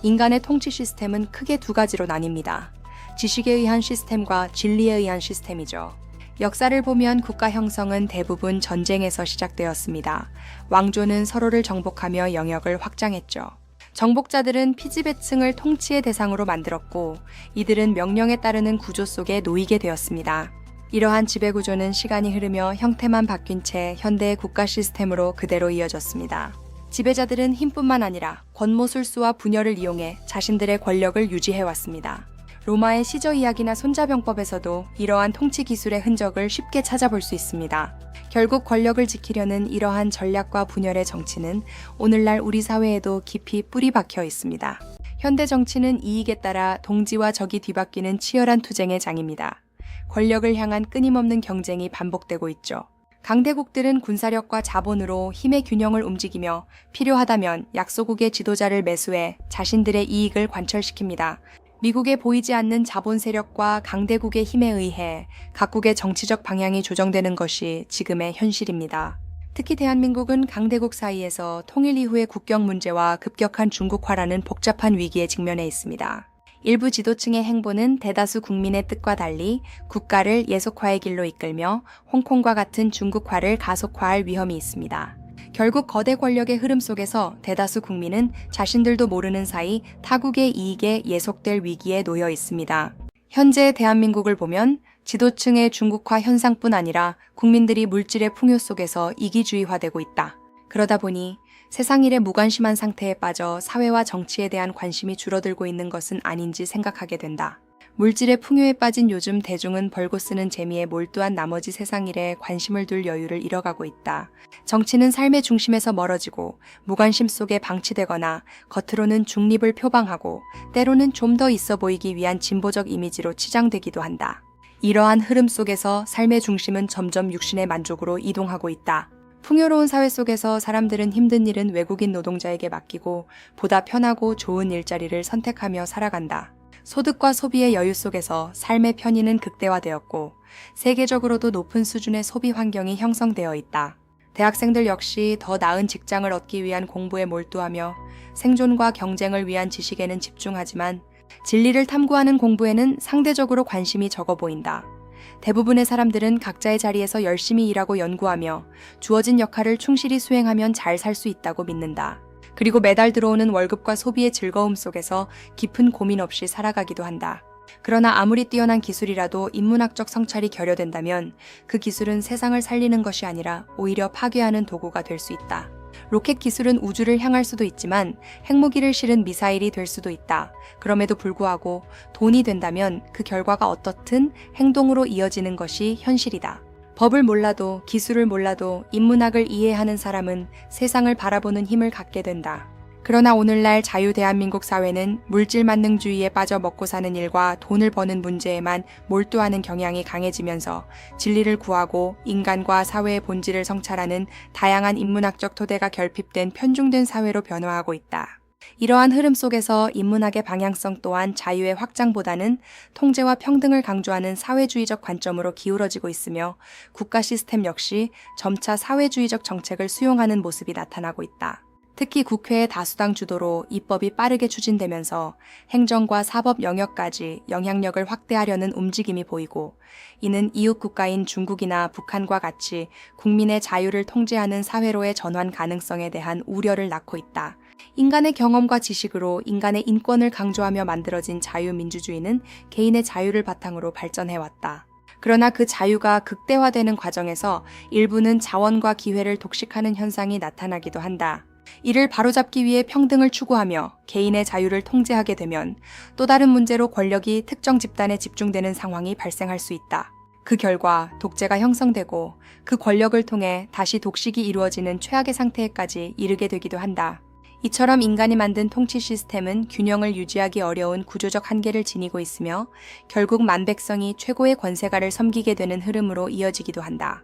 인간의 통치 시스템은 크게 두 가지로 나뉩니다. 지식에 의한 시스템과 진리에 의한 시스템이죠. 역사를 보면 국가 형성은 대부분 전쟁에서 시작되었습니다. 왕조는 서로를 정복하며 영역을 확장했죠. 정복자들은 피지배층을 통치의 대상으로 만들었고, 이들은 명령에 따르는 구조 속에 놓이게 되었습니다. 이러한 지배구조는 시간이 흐르며 형태만 바뀐 채 현대의 국가 시스템으로 그대로 이어졌습니다. 지배자들은 힘뿐만 아니라 권모술수와 분열을 이용해 자신들의 권력을 유지해왔습니다. 로마의 시저 이야기나 손자병법에서도 이러한 통치 기술의 흔적을 쉽게 찾아볼 수 있습니다. 결국 권력을 지키려는 이러한 전략과 분열의 정치는 오늘날 우리 사회에도 깊이 뿌리 박혀 있습니다. 현대 정치는 이익에 따라 동지와 적이 뒤바뀌는 치열한 투쟁의 장입니다. 권력을 향한 끊임없는 경쟁이 반복되고 있죠. 강대국들은 군사력과 자본으로 힘의 균형을 움직이며 필요하다면 약소국의 지도자를 매수해 자신들의 이익을 관철시킵니다. 미국에 보이지 않는 자본 세력과 강대국의 힘에 의해 각국의 정치적 방향이 조정되는 것이 지금의 현실입니다. 특히 대한민국은 강대국 사이에서 통일 이후의 국경 문제와 급격한 중국화라는 복잡한 위기에 직면해 있습니다. 일부 지도층의 행보는 대다수 국민의 뜻과 달리 국가를 예속화의 길로 이끌며 홍콩과 같은 중국화를 가속화할 위험이 있습니다. 결국 거대 권력의 흐름 속에서 대다수 국민은 자신들도 모르는 사이 타국의 이익에 예속될 위기에 놓여 있습니다. 현재 대한민국을 보면 지도층의 중국화 현상뿐 아니라 국민들이 물질의 풍요 속에서 이기주의화되고 있다. 그러다 보니 세상 일에 무관심한 상태에 빠져 사회와 정치에 대한 관심이 줄어들고 있는 것은 아닌지 생각하게 된다. 물질의 풍요에 빠진 요즘 대중은 벌고 쓰는 재미에 몰두한 나머지 세상 일에 관심을 둘 여유를 잃어가고 있다. 정치는 삶의 중심에서 멀어지고 무관심 속에 방치되거나 겉으로는 중립을 표방하고 때로는 좀 더 있어 보이기 위한 진보적 이미지로 치장되기도 한다. 이러한 흐름 속에서 삶의 중심은 점점 육신의 만족으로 이동하고 있다. 풍요로운 사회 속에서 사람들은 힘든 일은 외국인 노동자에게 맡기고 보다 편하고 좋은 일자리를 선택하며 살아간다. 소득과 소비의 여유 속에서 삶의 편의는 극대화되었고 세계적으로도 높은 수준의 소비 환경이 형성되어 있다. 대학생들 역시 더 나은 직장을 얻기 위한 공부에 몰두하며 생존과 경쟁을 위한 지식에는 집중하지만 진리를 탐구하는 공부에는 상대적으로 관심이 적어 보인다. 대부분의 사람들은 각자의 자리에서 열심히 일하고 연구하며 주어진 역할을 충실히 수행하면 잘 살 수 있다고 믿는다. 그리고 매달 들어오는 월급과 소비의 즐거움 속에서 깊은 고민 없이 살아가기도 한다. 그러나 아무리 뛰어난 기술이라도 인문학적 성찰이 결여된다면 그 기술은 세상을 살리는 것이 아니라 오히려 파괴하는 도구가 될 수 있다. 로켓 기술은 우주를 향할 수도 있지만 핵무기를 실은 미사일이 될 수도 있다. 그럼에도 불구하고 돈이 된다면 그 결과가 어떻든 행동으로 이어지는 것이 현실이다. 법을 몰라도 기술을 몰라도 인문학을 이해하는 사람은 세상을 바라보는 힘을 갖게 된다. 그러나 오늘날 자유 대한민국 사회는 물질 만능주의에 빠져 먹고 사는 일과 돈을 버는 문제에만 몰두하는 경향이 강해지면서 진리를 구하고 인간과 사회의 본질을 성찰하는 다양한 인문학적 토대가 결핍된 편중된 사회로 변화하고 있다. 이러한 흐름 속에서 인문학의 방향성 또한 자유의 확장보다는 통제와 평등을 강조하는 사회주의적 관점으로 기울어지고 있으며 국가 시스템 역시 점차 사회주의적 정책을 수용하는 모습이 나타나고 있다. 특히 국회의 다수당 주도로 입법이 빠르게 추진되면서 행정과 사법 영역까지 영향력을 확대하려는 움직임이 보이고 이는 이웃 국가인 중국이나 북한과 같이 국민의 자유를 통제하는 사회로의 전환 가능성에 대한 우려를 낳고 있다. 인간의 경험과 지식으로 인간의 인권을 강조하며 만들어진 자유민주주의는 개인의 자유를 바탕으로 발전해왔다. 그러나 그 자유가 극대화되는 과정에서 일부는 자원과 기회를 독식하는 현상이 나타나기도 한다. 이를 바로잡기 위해 평등을 추구하며 개인의 자유를 통제하게 되면 또 다른 문제로 권력이 특정 집단에 집중되는 상황이 발생할 수 있다. 그 결과 독재가 형성되고 그 권력을 통해 다시 독식이 이루어지는 최악의 상태에까지 이르게 되기도 한다. 이처럼 인간이 만든 통치 시스템은 균형을 유지하기 어려운 구조적 한계를 지니고 있으며 결국 만백성이 최고의 권세가를 섬기게 되는 흐름으로 이어지기도 한다.